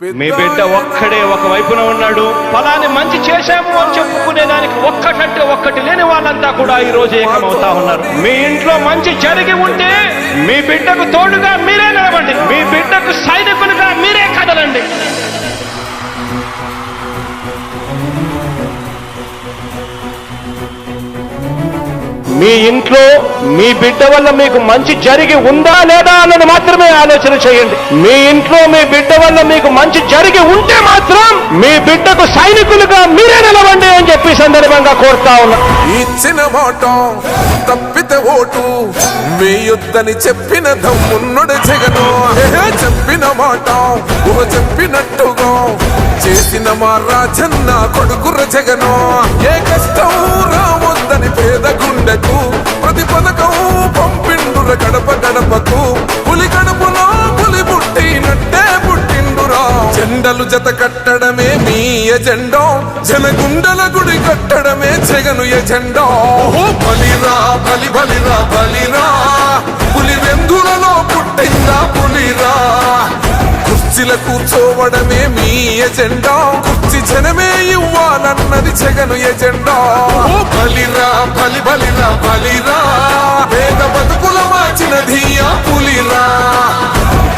మీ బిడ్డ ఒక్కడే ఒక వైపున ఉన్నాడు. ఫలాన్ని మంచి చేశాము అని చెప్పుకునేదానికి ఒక్కటంటే ఒక్కటి లేని వాళ్ళంతా కూడా ఈ రోజు ఏకమవుతా ఉన్నారు. మీ ఇంట్లో మంచి జరిగి ఉంటే మీ బిడ్డకు తోడుగా మీరే నిలబండి, మీ బిడ్డకు సైనికులుగా మీరే కదలండి. మీ ఇంట్లో మీ బిడ్డ వల్ల మీకు మంచి జరిగి ఉందా లేదా అన్నది మాత్రమే ఆలోచన చేయండి. మీ ఇంట్లో మీ బిడ్డ వల్ల మీకు మంచి జరిగి ఉంటే మాత్రం మీ బిడ్డకు సైనికులుగా మీరే నిలవండి అని చెప్పి సందర్భంగా కోరుతా ఉన్నా. ఇచ్చిన మాట తప్పితే ఓటు వేయొద్దని చెప్పిన దమ్మున్నడు జగను. చెప్పిన మాట చెప్పినట్టుగా చేసిన మా రాజన్న కొడుకుర జగను. ఏ కష్టం రావద్దని పేద గుండెకు ప్రతి పథకం పంపిండుర గడప గడపకు. పులి గడపలో పులి పుట్టినట్టే పుట్టిండురా. జెండలు జత కట్టడమే మీ ఎజెండా, జనగుండల గుడి కట్టడమే జగను ఎజెండా. బలిరా బలి బలిరా బలిరా, పులి వెందులలో పుట్టిందా పులిరా. కుర్చీల కూర్చోవడమే మీ ఎజెండా, కుర్చీ జనమే ఇవ్వాలన్నది జగను ఎజెండా. బలిరా బలి బలిరా బలిరా, పేద బతుకుల మార్చినది ఆ పులిరా.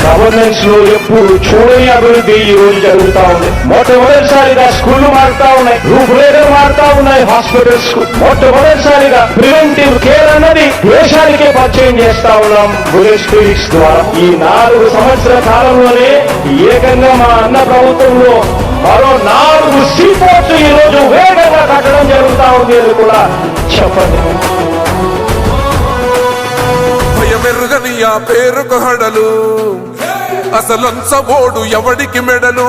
గవర్నెన్స్ లో ఎప్పుడు చూడని అభివృద్ధి ఈ రోజు జరుగుతా ఉంది. మొట్టమొదటిసారిగా స్కూళ్లు మారుతా ఉన్నాయి, రూపురేఖలు మారుతా ఉన్నాయి. హాస్పిటల్స్ కు మొట్టమొదటిసారిగా ప్రివెంటివ్ కేర్ అన్నది దేశానికే పరిచయం చేస్తా ఉన్నాం బుల్లెట్ క్లినిక్స్ ద్వారా. ఈ 4 సంవత్సరాల కాలంలోనే ఏకంగా మా అన్న ప్రభుత్వంలో మరో 4 సీపోర్ట్స్ ఈ రోజు వేగంగా కట్టడం జరుగుతా ఉంది అని కూడా చెప్పండి. భయమెరుగని ఆ పేరుకు హడలు, అసలంచబోడు ఎవడికి మెడలు.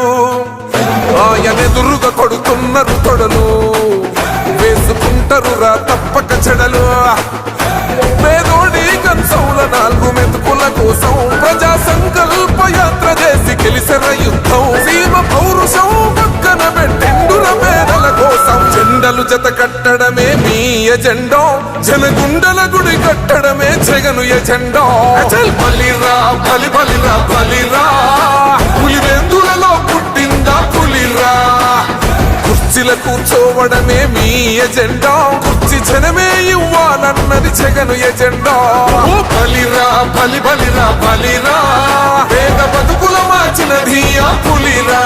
ఆయనెదురుగా కొడుతున్నారు తొడలు, వేసుకుంటారు రా తప్పక చెడలు. పేదోడి కంచౌల 4 మెతుకుల కోసం ప్రజా సంకల్ప యాత్ర చేసి గెలిసిన యుద్ధం. సీమ పౌరుషం పక్కన పెట్టిండుల పేదల కోసం. జెండలు జత కట్టడమే మీ ఎజెండా, జనగుండల గుడి కట్టడమే జగను ఎజెండా. బలిరా బలి బలిరా బలిరా, పులి వెందులలో పుట్టిందా పులిరా. కుర్చీల కూర్చోవడమే మీ ఎజెండా, కుర్చీ జనమే ఇవ్వాలన్నది జగను ఎజెండా. బలిరా బలి బలిరా బలిరా, పేద బతుకుల మార్చినది ఆ పులిరా.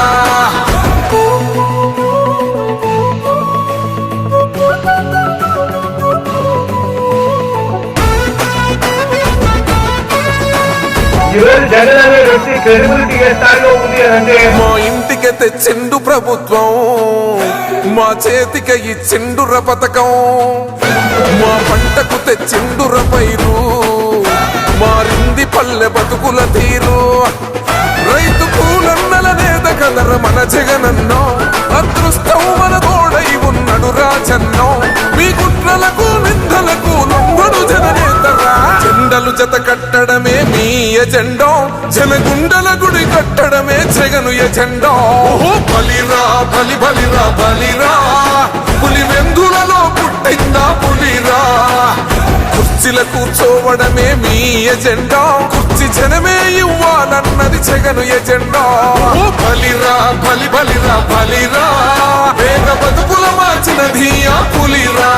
జగన్ అనే వ్యక్తి క్రెడిబిలిటీ ఏ స్థాయిలో ఉంది అంటే మా ఇంటికి తెచ్చిండు ప్రభుత్వం, మా చేతికి ఇచ్చిండుర పథకం. మా పంటకు తెచ్చిండుర పైరు, మారింది పల్లె బతుకుల తీరు. రైతు కూలన్నల నేత కదర మన జగనన్నో, అదృష్టం మన తోడై ఉన్నడు రాజన్నో. మీ కుట్రలకు నిందలకు లొంగడు జననేతరా. జెండలు జత కట్టడమే మీ ఎజెండా, జనగుండల గుడి కట్టడమే జగను ఎజెండా. బలిరా బలి బలిరా బలిరా, పులి వెందులలో పుట్టిందా పులిరా. కుర్చీల కూర్చోవడమే మీ ఎజెండా, కుర్చీ జనమే ఇవ్వాలన్నది జగను ఎజెండా. బలిరా బలి బలిరా బలిరా, పేద బతుకుల మార్చినది ఆ పులిరా.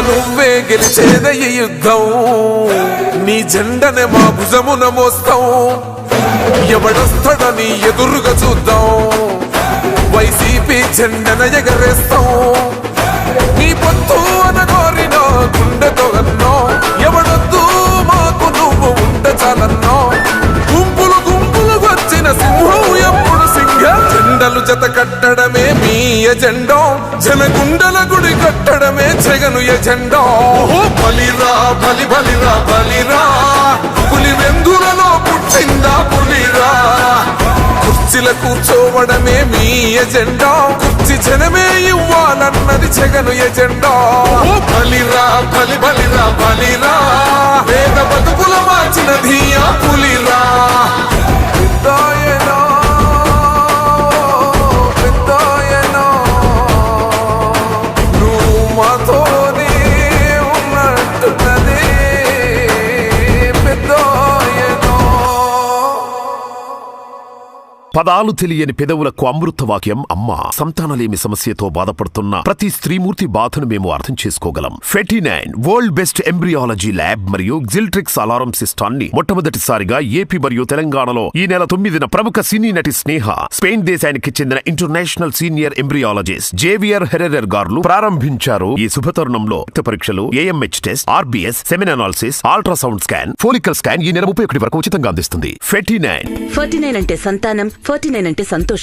నువ్వే గెలిచేద ఈ యుద్ధం, నీ జెండనే మా భుజమున మోస్తాం. ఎవడొస్తాడని ఎదురుగా చూద్దాం, వైసీపీ జెండన ఎగరేస్తాం. నీ పొత్తు అనగోరిన గుండెతో అన్నో, ఎవడొద్దు మాకు నువ్వు ఉండ చాలన్నో. గుంపులు గుంపులు వచ్చిన సింహం ఎప్పుడు సింహ. జెండలు జత కట్టడమే మీ ఎజెండా, జనగుండల గుడి కట్టడమే జగను ఎజెండా. బలిరా బలి బలిరా బలిరా, పులి వెందులలో పుట్టిందా పులిరా. కుర్చీల కూర్చోవడమే మీ ఎజెండా, కుర్చీ జనమే ఇవ్వాలన్నది జగను ఎజెండా. బలిరా బలి బలిరా బలిరా, పేద బతుకుల మార్చినది ఆ పులిరా. పదాలు తెలియని పెదవులకు అమృత వాక్యం అమ్మా. సంతానలేమి సమస్యతో బాధపడుతున్న ప్రతి స్త్రీమూర్తి బాధను మేము అర్థం చేసుకోగలం. ఫెటినైన్ వరల్డ్ బెస్ట్ ఎంబ్రియాలజీ ల్యాబ్ మరియు జిల్ట్రిక్స్ అలారం సిస్టాన్ని మొట్టమొదటిసారిగా ఏపీ మరియు తెలంగాణలో ఈ నెల 9న ప్రముఖ సినీ నటి స్నేహ, స్పెయిన్ దేశానికి చెందిన international senior embryologist Javier Herrera గారు ప్రారంభించారు. ఈ శుభతరుణంలో రక్త పరీక్షలు, AMH test, RBS, semen analysis, ultrasound scan, follicle scan ఈ నెల 31 వరకు ఉచితంగా అందిస్తుంది. 49 49 అంటే సంతానం, 49 అంటే సంతోషం.